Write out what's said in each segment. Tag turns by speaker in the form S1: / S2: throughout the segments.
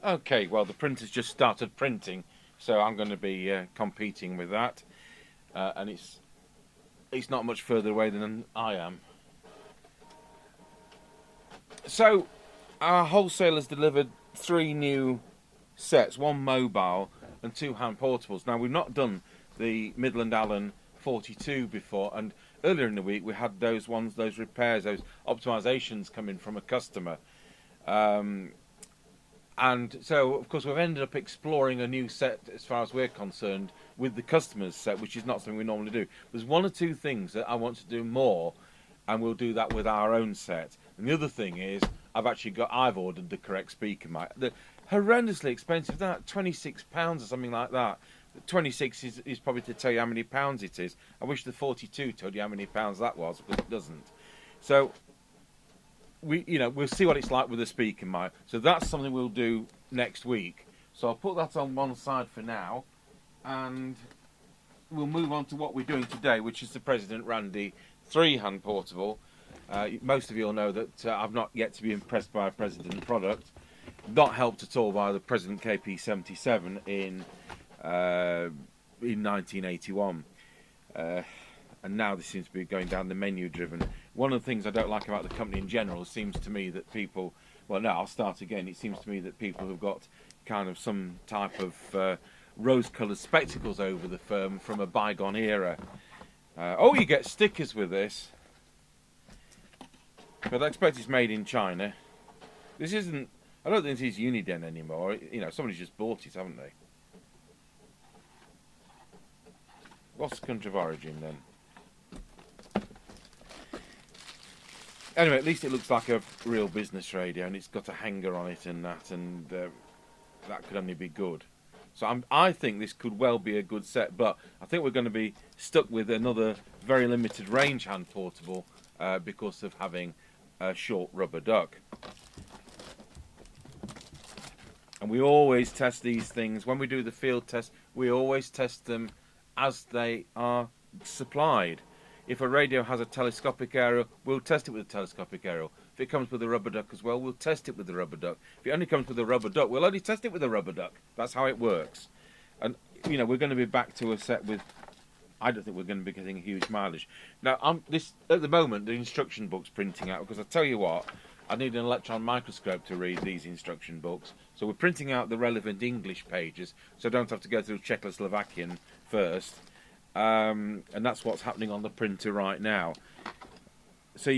S1: Okay, well the printer's just started printing, so I'm going to be competing with that, and it's not much further away than I am. So our wholesalers delivered 3 new sets, one mobile and 2 hand portables. Now we've not done the Midland Allen 42 before, and earlier in the week we had those repairs, those optimizations coming from a customer. And so, of course, we've ended up exploring a new set, as far as we're concerned, with the customer's set, which is not something we normally do. There's 1 or 2 things that I want to do more, and we'll do that with our own set. And the other thing is, I've ordered the correct speaker mic. The horrendously expensive, that £26 or something like that. 26 is probably to tell you how many pounds it is. I wish the 42 told you how many pounds that was, but it doesn't. So we'll see what it's like with the speaker mic. So that's something we'll do next week. So I'll put that on one side for now, and we'll move on to what we're doing today, which is the President Randy 3-hand portable. Most of you will know that I've not yet to be impressed by a President product. Not helped at all by the President KP77 in 1981. And now this seems to be going down the menu driven. One of the things I don't like about the company in general seems to me that people, well, no, I'll start again. It seems to me that people have got kind of some type of rose-coloured spectacles over the firm from a bygone era. Oh, you get stickers with this, but I expect it's made in China. This isn't, I don't think this is Uniden anymore. Somebody's just bought it, haven't they? What's the country of origin then? Anyway, at least it looks like a real business radio, and it's got a hanger on it and that, and that could only be good. So I think this could well be a good set, but I think we're going to be stuck with another very limited range hand portable because of having a short rubber duck. And we always test these things. When we do the field test, we always test them as they are supplied. If a radio has a telescopic aerial, we'll test it with a telescopic aerial. If it comes with a rubber duck as well, we'll test it with the rubber duck. If it only comes with a rubber duck, we'll only test it with a rubber duck. That's how it works. And, we're going to be back to a set with, I don't think we're going to be getting a huge mileage. Now, at the moment, the instruction book's printing out, because I tell you what, I need an electron microscope to read these instruction books. So we're printing out the relevant English pages, so I don't have to go through Czechoslovakian first. And that's what's happening on the printer right now. So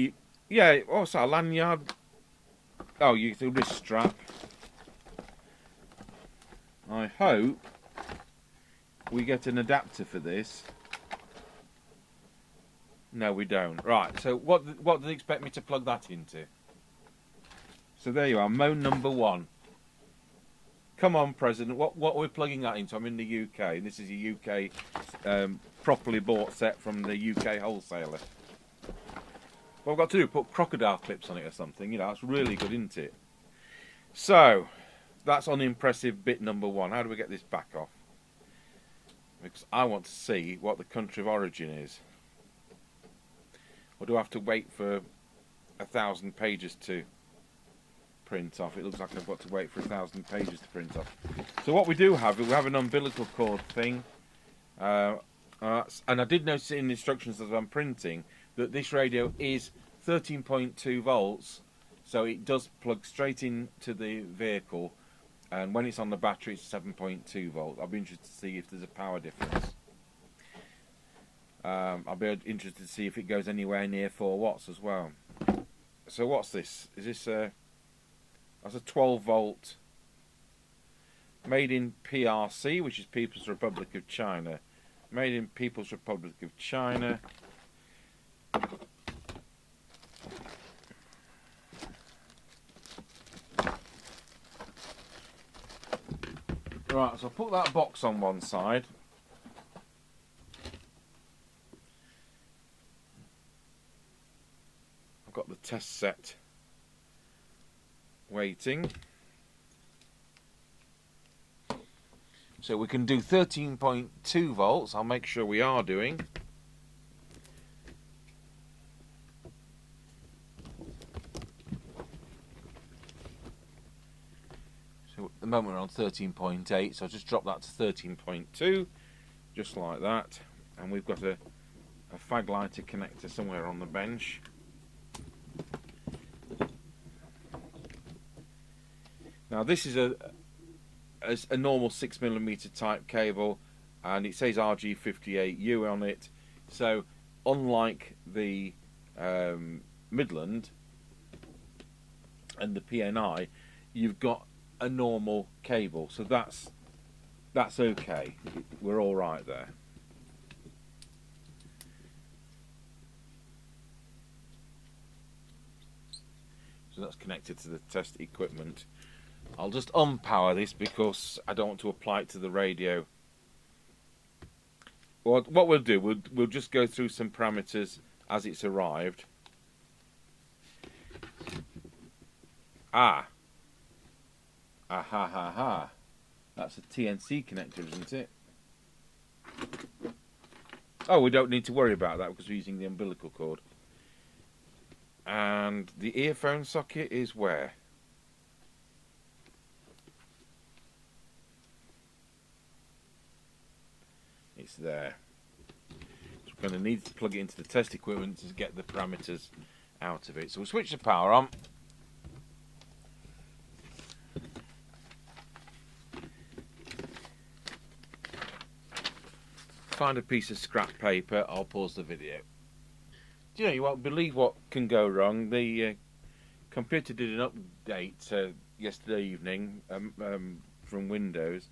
S1: also a lanyard. Oh, you through this strap. I hope we get an adapter for this. No, we don't. Right. So what do they expect me to plug that into? So there you are, mode number 1. Come on, President. What we're plugging that into? I'm in the UK, and this is a UK properly bought set from the UK wholesaler. What I've got to do, put crocodile clips on it or something. That's really good, isn't it? So, that's unimpressive bit number 1. How do we get this back off? Because I want to see what the country of origin is. Or do I have to wait for 1,000 pages to print off? It looks like I've got to wait for 1,000 pages to print off. So what we do have, we have an umbilical cord thing. And I did notice in the instructions as I'm printing that this radio is 13.2 volts, so it does plug straight into the vehicle, and when it's on the battery it's 7.2 volts. I'll be interested to see if there's a power difference. I'll be interested to see if it goes anywhere near 4 watts as well. So what's this? Is this that's a 12 volt, made in PRC, which is People's Republic of China. Made in People's Republic of China. Right, so I'll put that box on one side. I've got the test set waiting. So we can do 13.2 volts. I'll make sure we are doing. So moment we're on 13.8, so I'll just drop that to 13.2, just like that. And we've got a fag lighter connector somewhere on the bench. Now this is a normal 6mm type cable, and it says RG58U on it. So unlike the Midland and the PNI, you've got a normal cable, so that's okay. We're all right there. So that's connected to the test equipment. I'll just unpower this because I don't want to apply it to the radio. Well, what we'll do, we'll just go through some parameters as it's arrived. Ah ha ha ha. That's a TNC connector, isn't it? Oh, we don't need to worry about that because we're using the umbilical cord. And the earphone socket is where? It's there. So we're going to need to plug it into the test equipment to get the parameters out of it. So we'll switch the power on. Find a piece of scrap paper. I'll pause the video. Do you know, you won't believe what can go wrong. The computer did an update yesterday evening from Windows.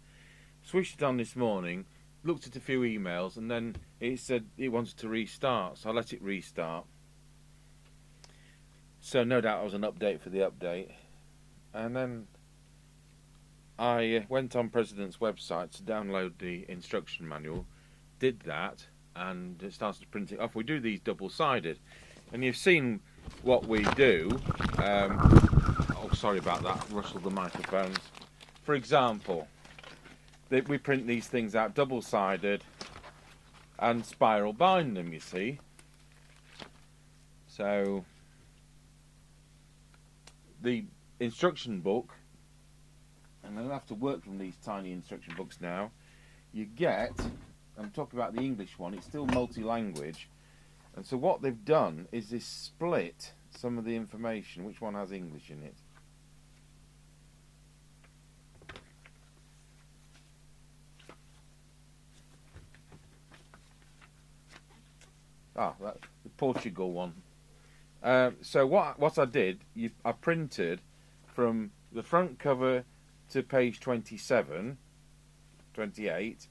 S1: Switched it on this morning, looked at a few emails, and then it said it wanted to restart, so I let it restart. So no doubt it was an update for the update. And then I went on President's website to download the instruction manual, did that, and it started to print it off. We do these double-sided, and you've seen what we do. Oh, sorry about that, rustled the microphones. For example, we print these things out double-sided and spiral bind them, you see. So the instruction book, and I'll have to work from these tiny instruction books now, you get, I'm talking about the English one, it's still multi-language, and so what they've done is they split some of the information. Which one has English in it? Ah, that's the Portugal one. So what I did, I printed from the front cover to page 27, 28,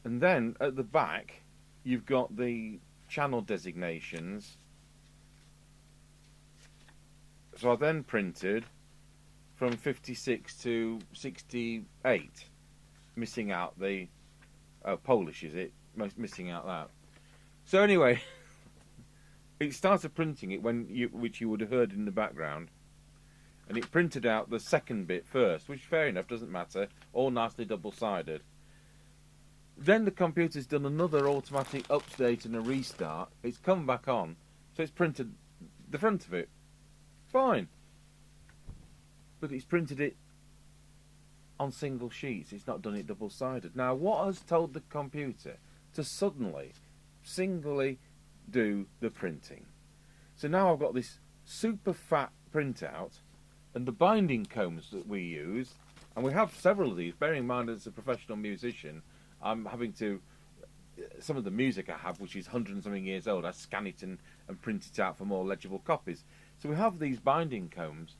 S1: and then at the back you've got the channel designations. So I then printed from 56 to 68, missing out the Polish, is it? Missing out that. So anyway, it started printing it which you would have heard in the background, and it printed out the second bit first, which fair enough, doesn't matter, all nicely double-sided. Then the computer's done another automatic update and a restart. It's come back on, so it's printed the front of it. Fine. But it's printed it on single sheets. It's not done it double-sided. Now, what has told the computer to suddenly singly do the printing? So now I've got this super fat printout, and the binding combs that we use, and we have several of these. Bearing in mind, as a professional musician, I'm having to, some of the music I have, which is 100 and something years old, I scan it and print it out for more legible copies. So we have these binding combs,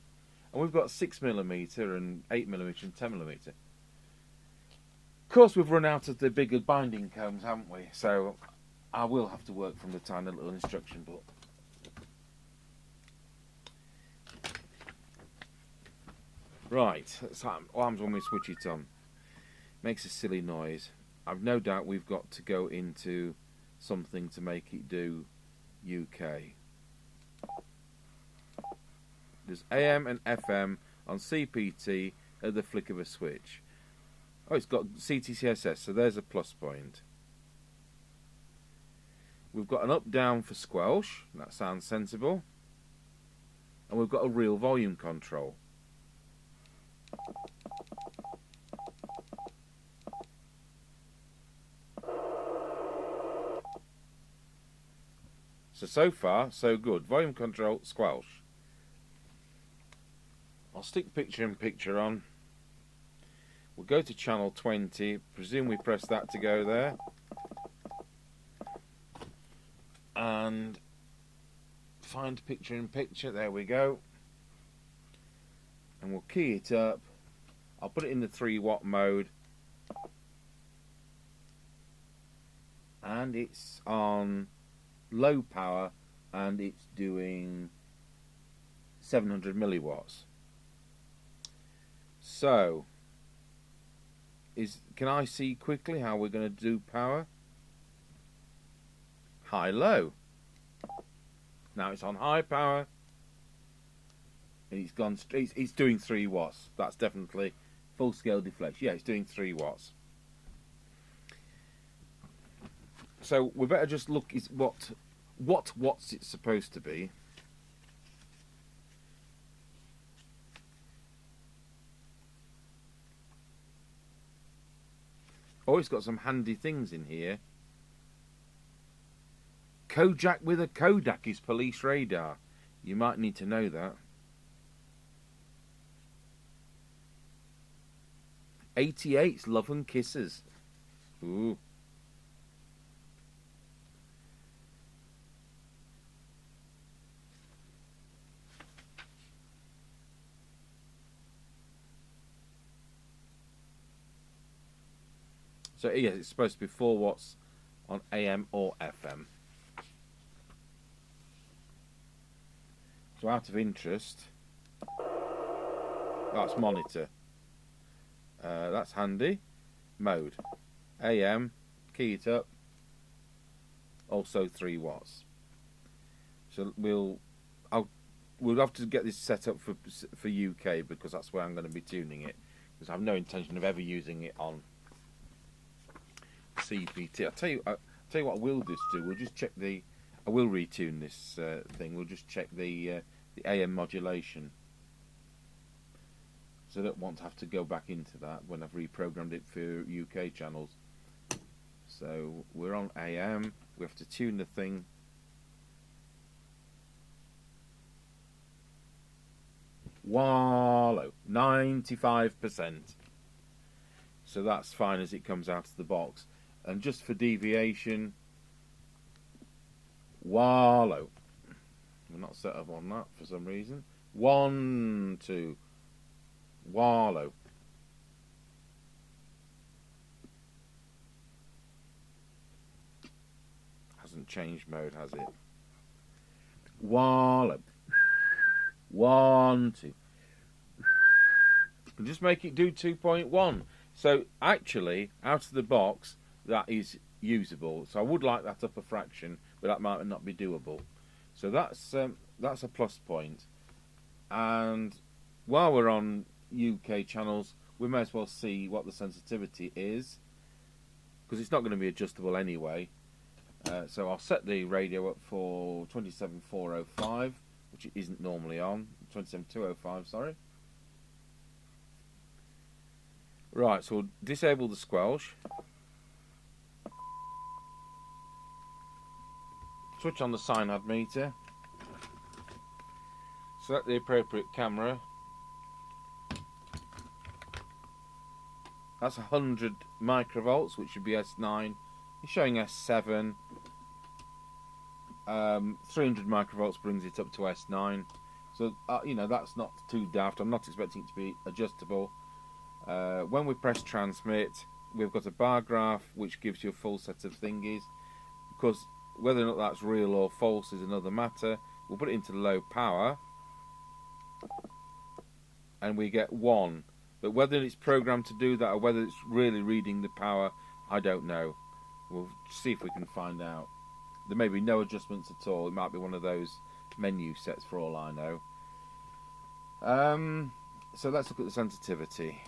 S1: and we've got 6mm and 8mm and 10mm. Of course, we've run out of the bigger binding combs, haven't we? So I will have to work from the tiny little instruction book. Right, what happens when we switch it on? Makes a silly noise. I've no doubt we've got to go into something to make it do UK. There's AM and FM on CPT at the flick of a switch. Oh, it's got CTCSS, so there's a plus point. We've got an up-down for squelch, that sounds sensible. And we've got a real volume control. So far, so good. Volume control, squelch. I'll stick picture in picture on. We'll go to channel 20. Presume we press that to go there. And find picture in picture. There we go. And we'll key it up. I'll put it in the 3-watt mode. And it's on low power and it's doing 700 milliwatts. So, can I see quickly how we're going to do power? High, low. Now it's on high power. And it's gone. It's doing 3 watts. That's definitely full scale deflection. Yeah, it's doing 3 watts. So we better just look. Is what watts it's supposed to be. Oh, it's got some handy things in here. Kojak with a Kodak is police radar. You might need to know that. 88's Love and Kisses. Ooh. So yes, it's supposed to be 4 watts on AM or FM. So out of interest, that's monitor. That's handy. Mode. AM, key it up. Also 3 watts. So we'll have to get this set up for UK because that's where I'm going to be tuning it. Because I have no intention of ever using it on CPT. I'll tell you what we'll just do. We'll just check the. I will retune this thing. We'll just check the AM modulation. So I don't want to have to go back into that when I've reprogrammed it for UK channels. So we're on AM. We have to tune the thing. Wallow, 95%. So that's fine as it comes out of the box. And just for deviation, wallow. We're not set up on that for some reason. 1, 2, wallow. Hasn't changed mode, has it? Wallow. 1, 2. And just make it do 2.1. So actually, out of the box, that is usable. So I would like that up a fraction, but that might not be doable. So that's a plus point. And while we're on UK channels, we may as well see what the sensitivity is, because it's not going to be adjustable anyway. So I'll set the radio up for 27405, which it isn't normally on. 27205, sorry. Right, so we'll disable the squelch. Switch on the cyanide meter. Select the appropriate camera. That's 100 microvolts, which should be S9. It's showing S7. 300 microvolts brings it up to S9. So, you know, that's not too daft. I'm not expecting it to be adjustable. When we press transmit, we've got a bar graph which gives you a full set of thingies. Because whether or not that's real or false is another matter. We'll put it into low power. And we get 1. But whether it's programmed to do that or whether it's really reading the power, I don't know. We'll see if we can find out. There may be no adjustments at all. It might be one of those menu sets for all I know. So let's look at the sensitivity.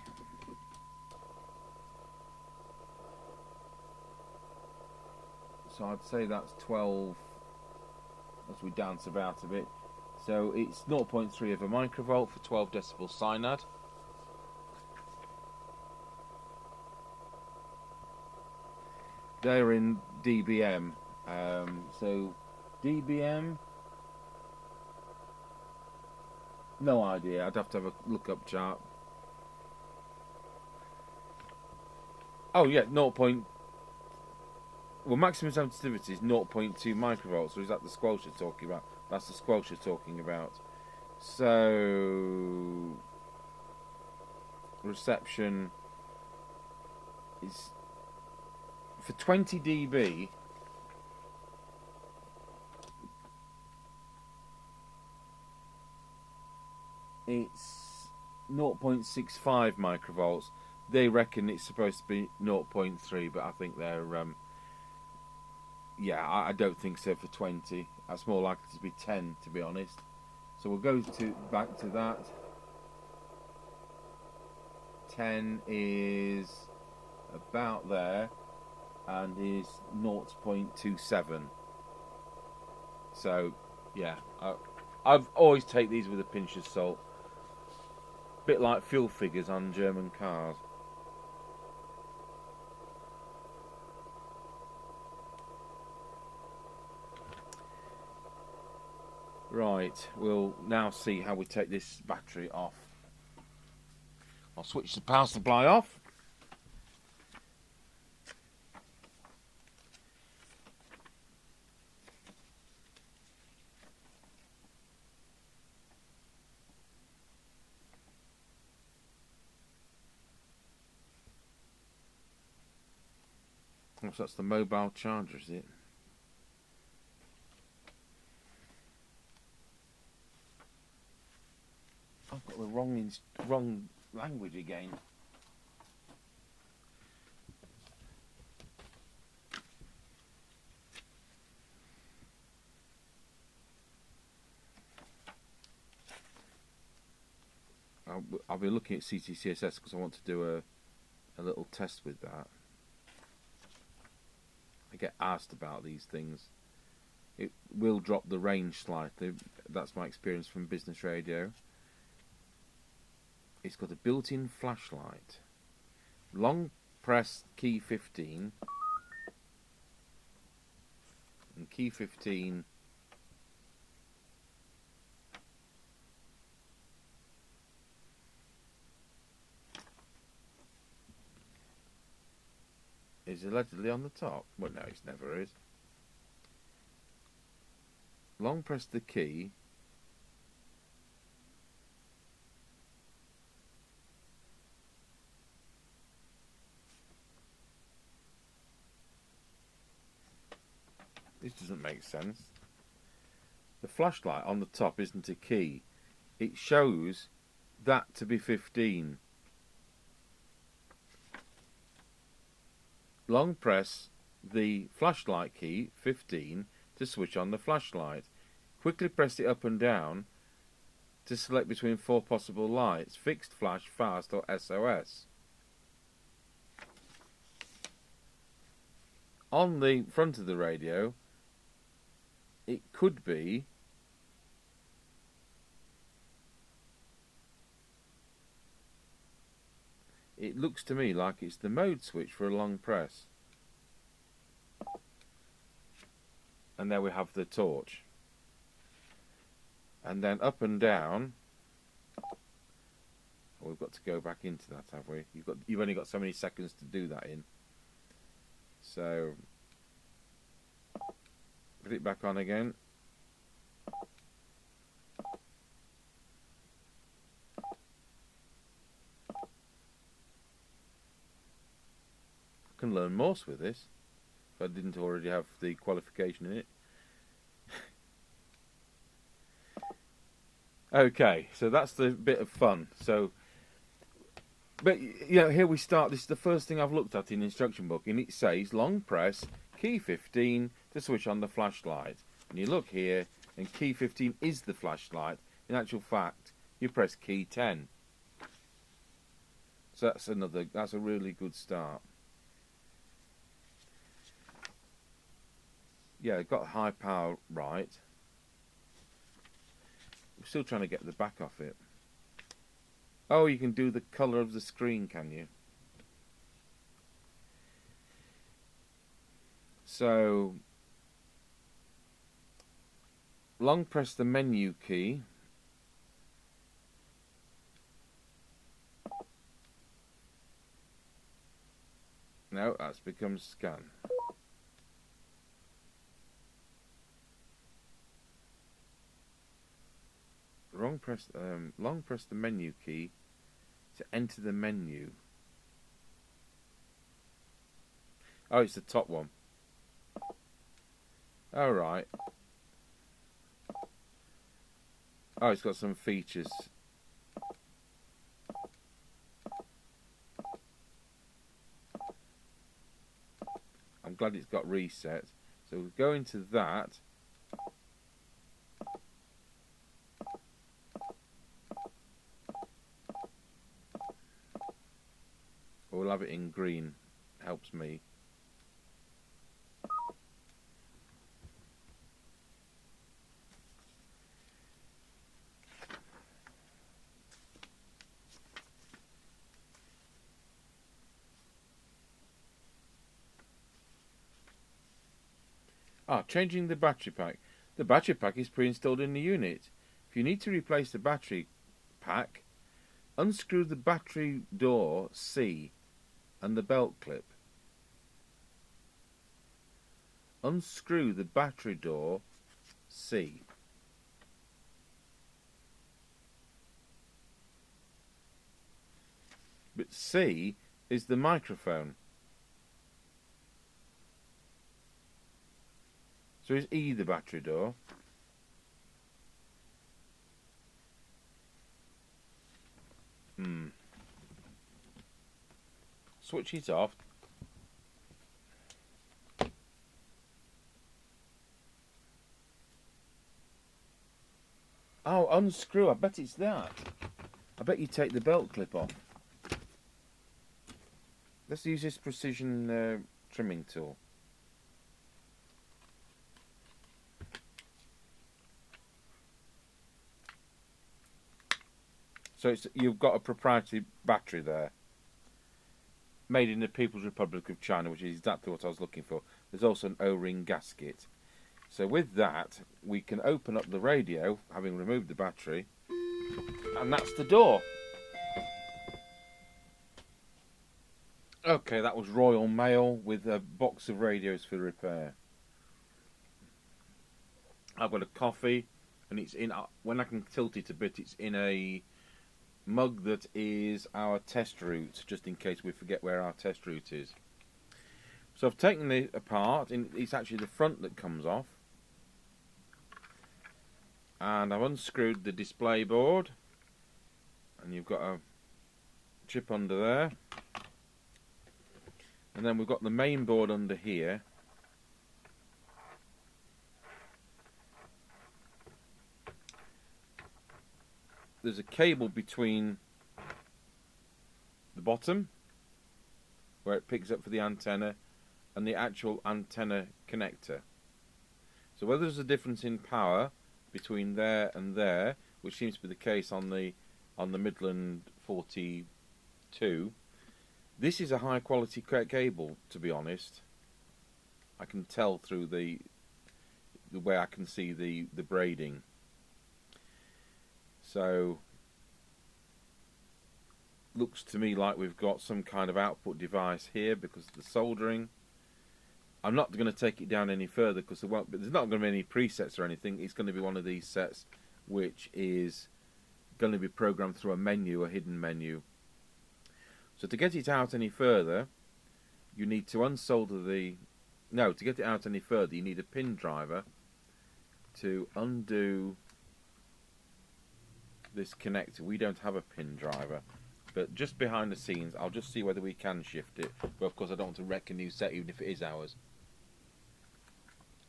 S1: So I'd say that's 12 as we dance about a bit. So it's 0.3 of a microvolt for 12 decibel cyanide. They're in dBm. So DBM. No idea. I'd have to have a look up chart. Oh yeah, 0. Well, maximum sensitivity is 0.2 microvolts. So is that the squelch you're talking about? That's the squelch you're talking about. So reception is for 20 dB. It's 0.65 microvolts. They reckon it's supposed to be 0.3, but I think they're yeah, I don't think so for 20. That's more likely to be 10, to be honest. So we'll go back to that. 10 is about there and is 0.27. So yeah, I've always take these with a pinch of salt. Bit like fuel figures on German cars. Right, we'll now see how we take this battery off. I'll switch the power supply off. So that's the mobile charger, is it? I've got the wrong language again. I'll be looking at CTCSS because I want to do a little test with that. I get asked about these things. It will drop the range slightly. That's my experience from business radio. It's got a built-in flashlight. Long press key 15. And key 15 is allegedly on the top. Well, no, it never is. Long press the key. This doesn't make sense. The flashlight on the top isn't a key. It shows that to be 15. Long press the flashlight key, 15, to switch on the flashlight. Quickly press it up and down to select between 4 possible lights: fixed, flash, fast or SOS. On the front of the radio, it could be it looks to me like it's the mode switch for a long press. And there we have the torch. And then up and down. Oh, we've got to go back into that, have we? You've only got so many seconds to do that in. So put it back on again. I can learn Morse with this if I didn't already have the qualification in it. Okay, so that's the bit of fun. So, but you know, here we start. This is the first thing I've looked at in the instruction book, and it says long press key 15 to switch on the flashlight. And you look here, and key 15 is the flashlight. In actual fact, you press key 10. So that's a really good start. Yeah, got high power right. I'm still trying to get the back off it. Oh, you can do the colour of the screen, can you? So long press the menu key. No, that's become scan. Long press the menu key to enter the menu. Oh, it's the top one. All right. Oh, it's got some features. I'm glad it's got reset. So we'll go into that. We'll have it in green. Helps me. Changing the battery pack. The battery pack is pre-installed in the unit. If you need to replace the battery pack, unscrew the battery door C and the belt clip. Unscrew the battery door C. But C is the microphone. So is E the battery door? Switch it off. Oh, unscrew. I bet it's that. I bet you take the belt clip off. Let's use this precision trimming tool. So you've got a proprietary battery there, made in the People's Republic of China, which is exactly what I was looking for. There's also an O-ring gasket. So with that, we can open up the radio, having removed the battery, and that's the door. Okay, that was Royal Mail with a box of radios for repair. I've got a coffee, and it's in. When I can tilt it a bit, it's in a mug that is our test route, just in case we forget where our test route is. So I've taken it apart, and it's actually the front that comes off. And I've unscrewed the display board, and you've got a chip under there. And then we've got the main board under here. There's a cable between the bottom, where it picks up for the antenna, and the actual antenna connector. So whether there's a difference in power between there and there, which seems to be the case on the Midland 42, this is a high quality cable, to be honest. I can tell through the way I can see the braiding. So looks to me like we've got some kind of output device here because of the soldering. I'm not going to take it down any further because there's not going to be any presets or anything. It's going to be one of these sets which is going to be programmed through a menu, a hidden menu. So to get it out any further, you need to unsolder to get it out any further, you need a pin driver to undo this connector. We don't have a pin driver, but just behind the scenes, I'll just see whether we can shift it. But of course, I don't want to wreck a new set, even if it is ours.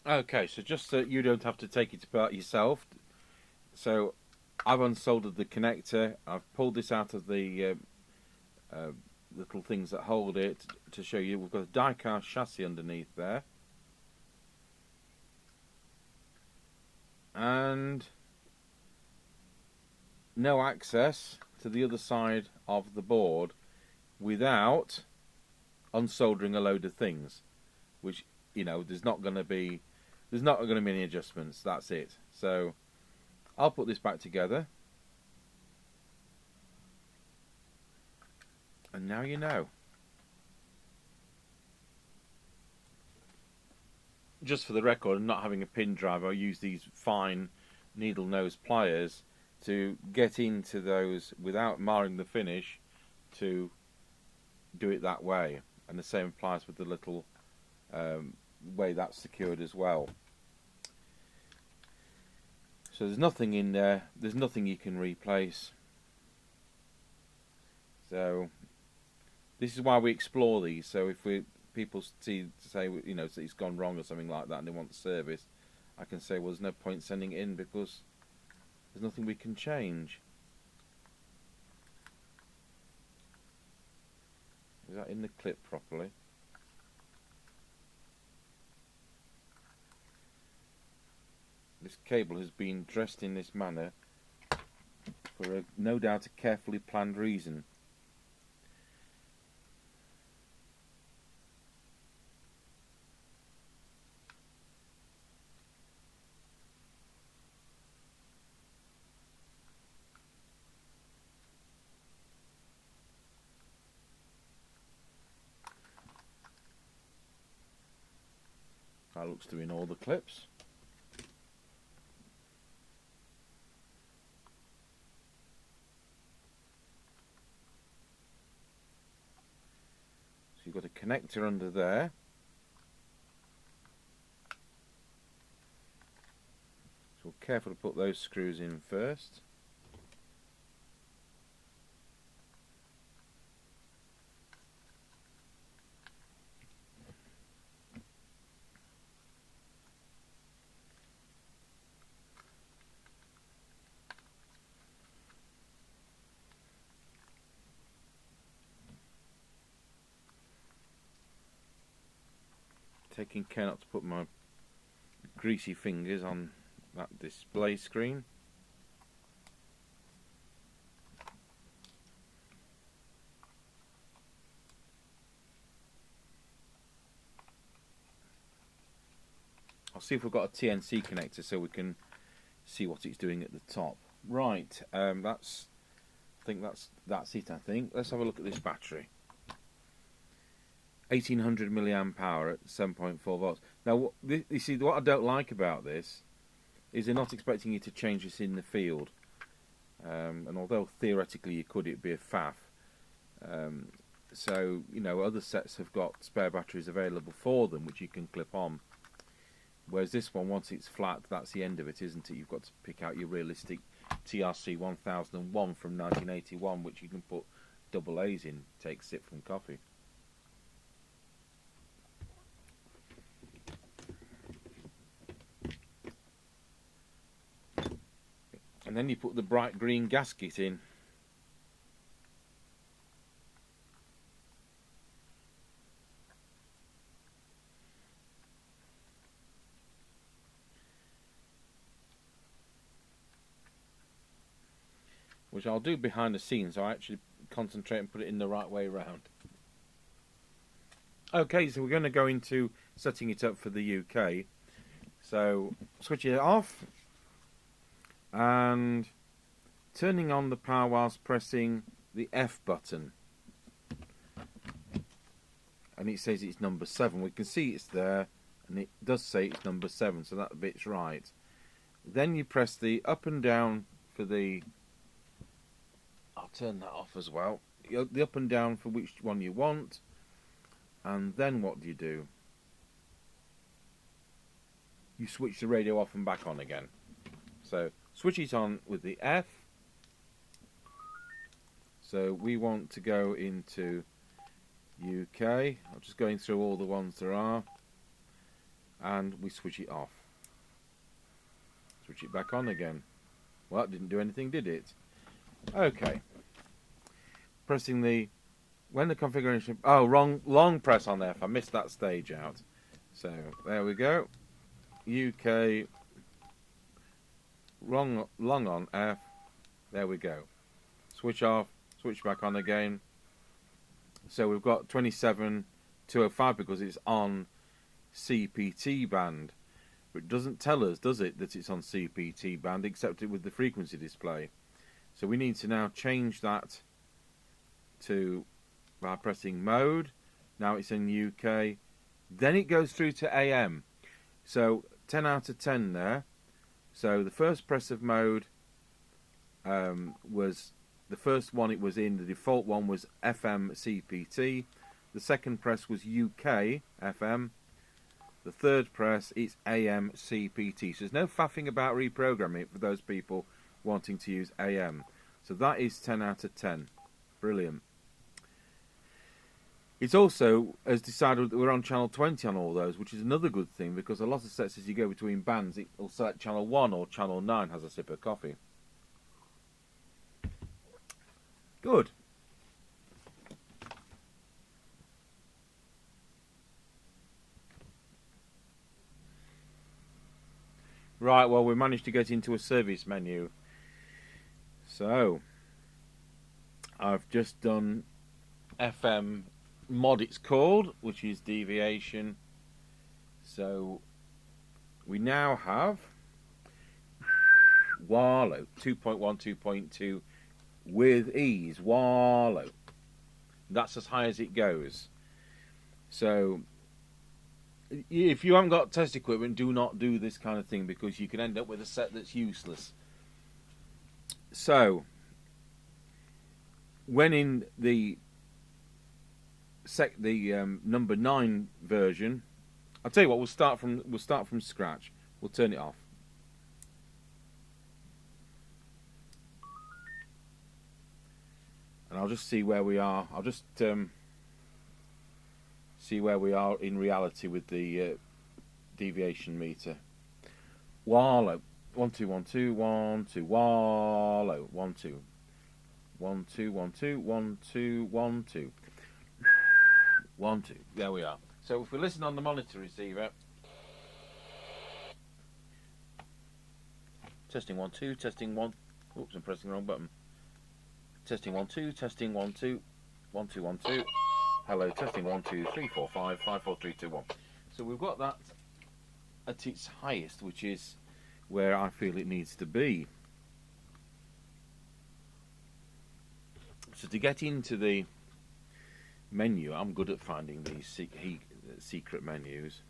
S1: Okay, so just so you don't have to take it apart yourself, so I've unsoldered the connector. I've pulled this out of the little things that hold it to show you. We've got a die-cast chassis underneath there, and no access to the other side of the board without unsoldering a load of things, which, you know, there's not going to be any adjustments. That's it. So I'll put this back together, and now you know. Just for the record, and not having a pin driver, I use these fine needle nose pliers to get into those without marring the finish, to do it that way. And the same applies with the little way that's secured as well. So there's nothing in there, there's nothing you can replace. So this is why we explore these. So if people say, you know, it's gone wrong or something like that and they want the service, I can say, well, there's no point sending it in because there's nothing we can change. Is that in the clip properly? This cable has been dressed in this manner for no doubt a carefully planned reason. That looks to be in all the clips. So you've got a connector under there. So we're careful to put those screws in first. Taking care not to put my greasy fingers on that display screen. I'll see if we've got a TNC connector so we can see what it's doing at the top. Right, I think that's it. I think. Let's have a look at this battery. 1800 milliamp hour at 7.4 volts. Now, you see, what I don't like about this is they're not expecting you to change this in the field. And although theoretically you could, it'd be a faff. So, you know, other sets have got spare batteries available for them, which you can clip on. Whereas this one, once it's flat, that's the end of it, isn't it? You've got to pick out your realistic TRC 1001 from 1981, which you can put double A's in, take a sip from coffee. And then you put the bright green gasket in. Which I'll do behind the scenes, so I actually concentrate and put it in the right way around. Okay, so we're going to go into setting it up for the UK. So switch it off. And turning on the power whilst pressing the F button, and it says it's number 7. We can see it's there, and it does say it's number 7, so that bit's right. Then you press the up and down for the, I'll turn that off as well, the up and down for which one you want, and then what do? You switch the radio off and back on again. So switch it on with the F. So we want to go into UK. I'm just going through all the ones there are. And we switch it off. Switch it back on again. Well, that didn't do anything, did it? Okay. Pressing the, when the configuration, oh, long press on F. I missed that stage out. So there we go. UK. Long on F. There we go. Switch off, switch back on again. So we've got 27205 because it's on CPT band. But it doesn't tell us, does it, that it's on CPT band, except it with the frequency display. So we need to now change that to by pressing mode. Now it's in UK. Then it goes through to AM. So 10 out of 10 there. So the first press of mode was the first one it was in. The default one was FM CPT. The second press was UK FM. The third press is AM CPT. So there's no faffing about reprogramming it for those people wanting to use AM. So that is 10 out of 10. Brilliant. It's also has decided that we're on channel 20 on all those, which is another good thing, because a lot of sets, as you go between bands, it will select channel 1 or channel 9. Has a sip of coffee. Good. Right, well, we managed to get into a service menu. So, I've just done FM mod, it's called, which is deviation. So, we now have Wallow 2.1, 2.2 with ease. Wallow. That's as high as it goes. So, if you haven't got test equipment, do not do this kind of thing, because you can end up with a set that's useless. So, when in the number 9 version, I'll tell you what, we'll start from scratch. We'll turn it off. And I'll just see where we are. I'll just see where we are in reality with the deviation meter. Wallow. 1 2 1 2 1 2. Wallow. 1 2 1 2 1 2 1 2 1 2 1 2. There we are. So if we listen on the monitor receiver, testing 1 2, testing 1. Oops, I'm pressing the wrong button. Testing 1 2, testing 1 2, 1 2 1 2. Hello, testing 1 2 3 4 5 5 4 3 2 1. So we've got that at its highest, which is where I feel it needs to be. So to get into the menu, I'm good at finding these secret menus.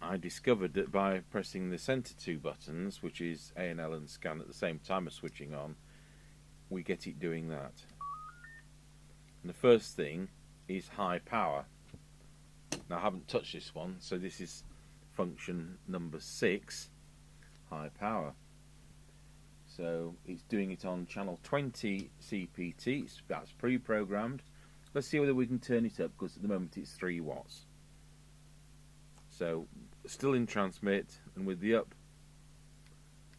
S1: I discovered that by pressing the center 2 buttons, which is A and L and scan at the same time as switching on, we get it doing that. And the first thing is high power. Now I haven't touched this one, so this is function number 6, high power. So it's doing it on channel 20 CPT. That's pre-programmed. Let's see whether we can turn it up, because at the moment it's 3 watts. So still in transmit, and with the up,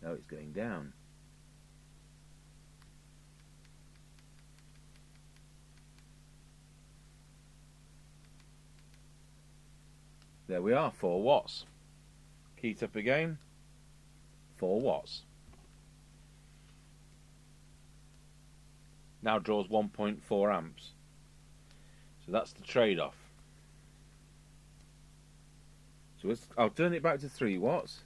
S1: now it's going down. There we are, 4 watts. Key it up again, 4 watts. Now draws 1.4 amps. So that's the trade-off. So I'll turn it back to 3 watts.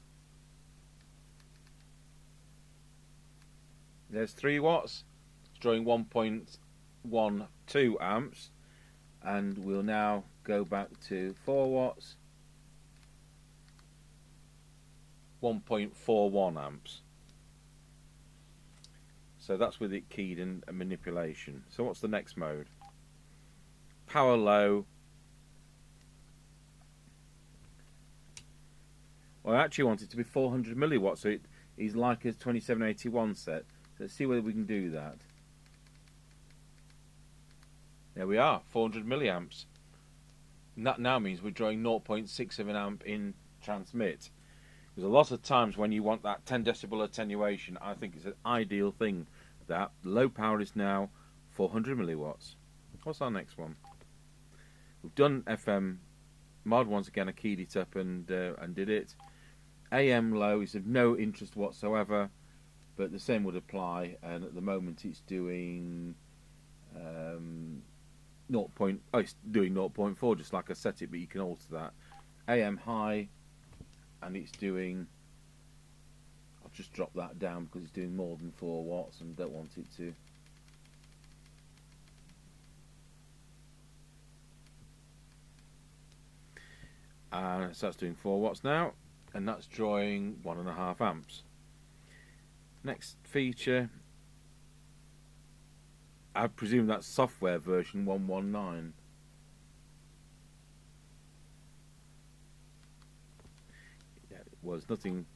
S1: There's 3 watts. It's drawing 1.12 amps. And we'll now go back to 4 watts. 1.41 amps. So that's with it keyed in a manipulation. So what's the next mode? Power low. Well, I actually want it to be 400 milliwatts, so it is like a 2781 set. Let's see whether we can do that. There we are, 400 milliamps. And that now means we're drawing 0.6 of an amp in transmit. Because a lot of times when you want that 10 decibel attenuation, I think it's an ideal thing. That low power is now 400 milliwatts. What's our next one? We've done FM mod once again. I keyed it up and did it. AM low is of no interest whatsoever, but the same would apply. And at the moment, it's doing it's doing 0.4, just like I set it, but you can alter that. AM high, and it's doing, I'll just drop that down because it's doing more than 4 watts and don't want it to. So that's doing 4 watts now, and that's drawing 1.5 amps. Next feature, I presume that's software version 119. Yeah, it was nothing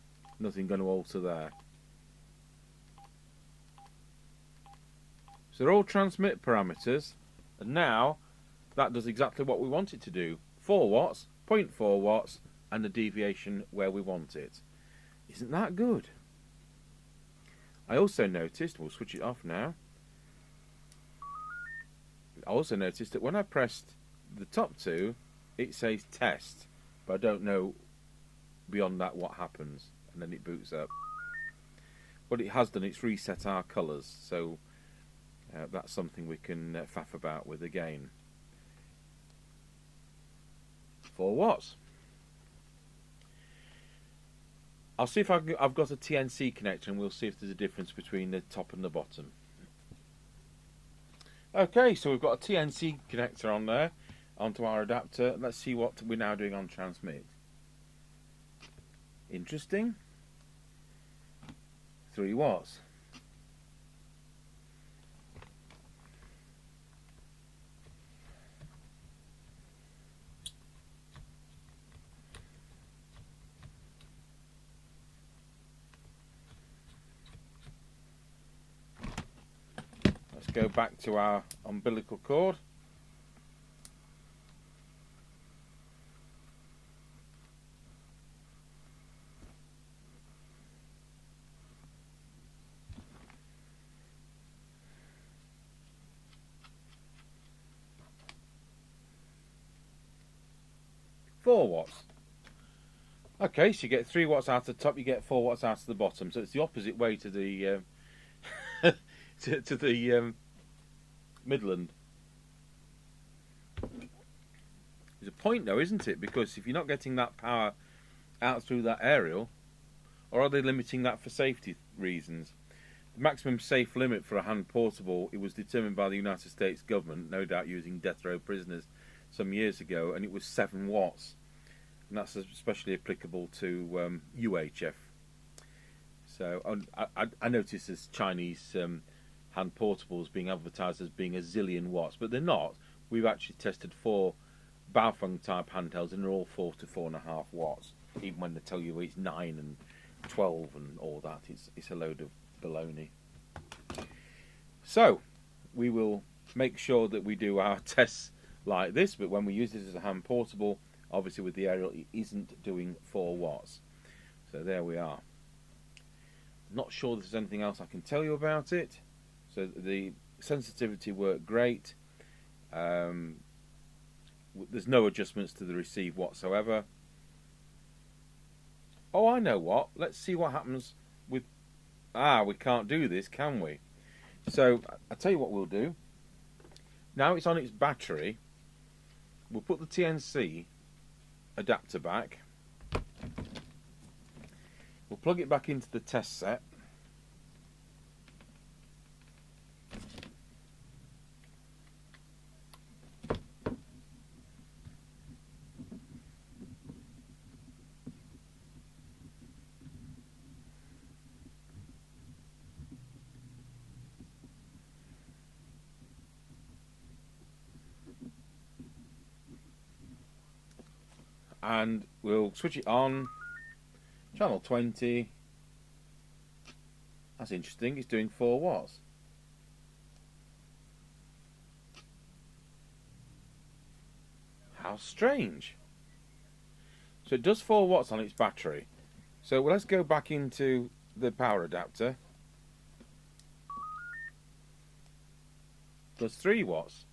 S1: going to alter there. So they're all transmit parameters, and now that does exactly what we want it to do. 4 watts, 0.4 watts, and the deviation where we want it. Isn't that good? I also noticed, we'll switch it off now. I also noticed that when I pressed the top 2, it says test, but I don't know beyond that what happens, and then it boots up. What it has done, it's reset our colours, so that's something we can faff about with again. 4 watts. I'll see if I've got a TNC connector, and we'll see if there's a difference between the top and the bottom. Okay, so we've got a TNC connector on there, onto our adapter. Let's see what we're now doing on transmit. Interesting. 3 watts. Let's go back to our umbilical cord. Four watts. Okay, so you get 3 watts out of the top, you get 4 watts out of the bottom. So it's the opposite way to the to the Midland. There's a point though, isn't it? Because if you're not getting that power out through that aerial, or are they limiting that for safety reasons? The maximum safe limit for a hand portable, it was determined by the United States government, no doubt using death row prisoners some years ago, and it was 7 watts. And that's especially applicable to UHF. So I noticed there's Chinese hand portables being advertised as being a zillion watts, but they're not. We've actually tested 4 Baofeng type handhelds, and they're all 4 to 4.5 watts. Even when they tell you it's 9 and 12 and all that, it's a load of baloney. So we will make sure that we do our tests like this, but when we use this as a hand portable, obviously with the aerial, it isn't doing 4 watts. So there we are. Not sure there's anything else I can tell you about it. So the sensitivity worked great. There's no adjustments to the receive whatsoever. Oh, I know what. Let's see what happens with... we can't do this, can we? So I'll tell you what we'll do. Now it's on its battery. We'll put the TNC adapter back. We'll plug it back into the test set. And we'll switch it on. Channel 20. That's interesting. It's doing 4 watts. How strange. So it does 4 watts on its battery. So let's go back into the power adapter. Does 3 watts.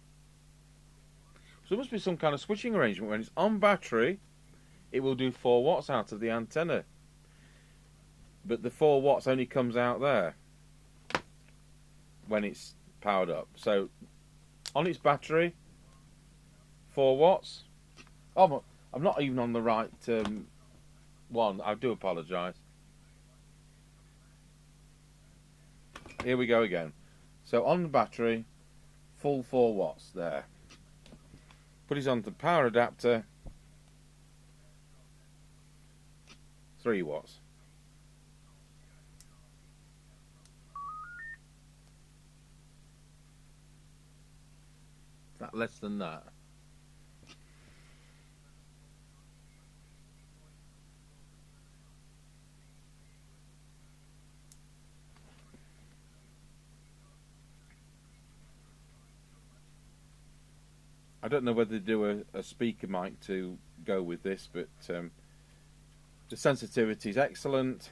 S1: So there must be some kind of switching arrangement. When it's on battery, it will do 4 watts out of the antenna. But the 4 watts only comes out there when it's powered up. So on its battery, 4 watts. Oh, I'm not even on the right one. I do apologise. Here we go again. So on the battery, full 4 watts there. Put it on the power adapter, 3 watts. That less than that. I don't know whether they do a speaker mic to go with this, but the sensitivity is excellent.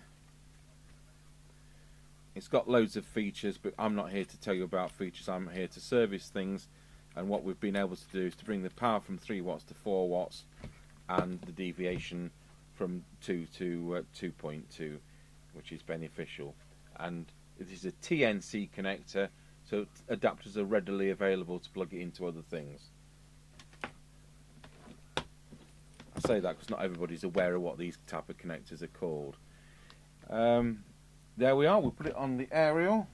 S1: It's got loads of features, but I'm not here to tell you about features. I'm here to service things, and what we've been able to do is to bring the power from 3 watts to 4 watts and the deviation from 2 to 2.2, which is beneficial. And it is a TNC connector, so adapters are readily available to plug it into other things. I say that because not everybody's aware of what these type of connectors are called. There we are. We'll put it on the aerial.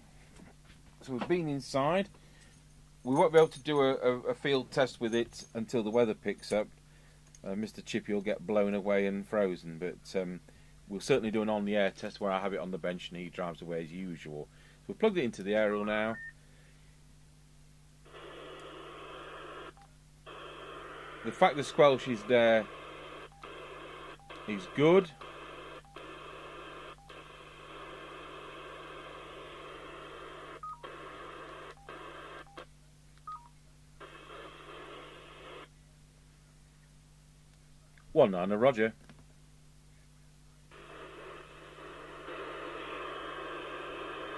S1: So we've been inside. We won't be able to do a field test with it until the weather picks up. Mr. Chippy will get blown away and frozen, but we'll certainly do an on-the-air test where I have it on the bench and he drives away as usual. So we've plugged it into the aerial now. The fact the squelch is there is good. One niner, Roger.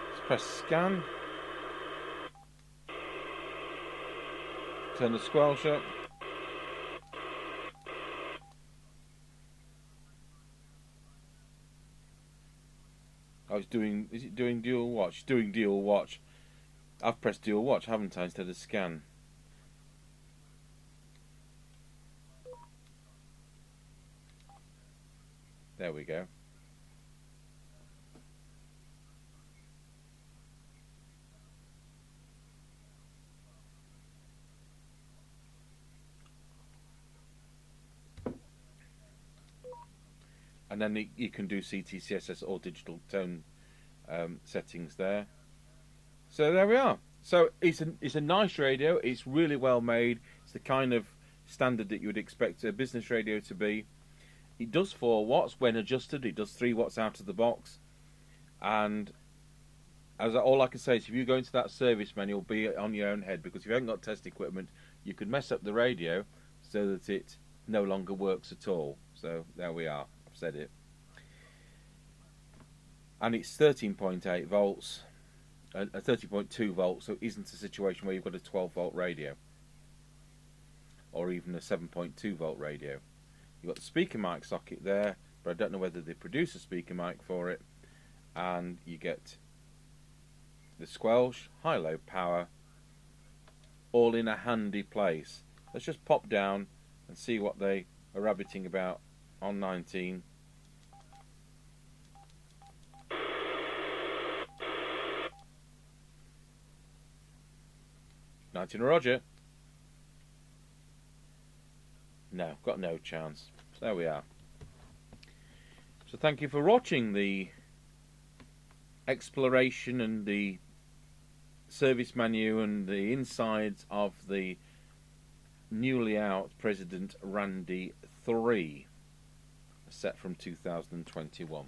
S1: Let's press scan. Turn the squelch up. Oh, it's doing. Is it doing dual watch? It's doing dual watch. I've pressed dual watch, haven't I, instead of scan? There we go. And then you can do CTCSS or digital tone settings there. So there we are. So it's a nice radio. It's really well made. It's the kind of standard that you would expect a business radio to be. It does 4 watts when adjusted. It does 3 watts out of the box. And all I can say is if you go into that service manual, be on your own head, because if you haven't got test equipment, you could mess up the radio so that it no longer works at all. So there we are. I've said it. And it's 13.8 volts, 30.2 volts, so it isn't a situation where you've got a 12 volt radio or even a 7.2 volt radio. You've got the speaker mic socket there, but I don't know whether they produce a speaker mic for it. And you get the squelch, high-low power, all in a handy place. Let's just pop down and see what they are rabbiting about on 19. Roger. No, got no chance. So there we are. So thank you for watching the exploration and the service menu and the insides of the newly out President Randy 3, set from 2021.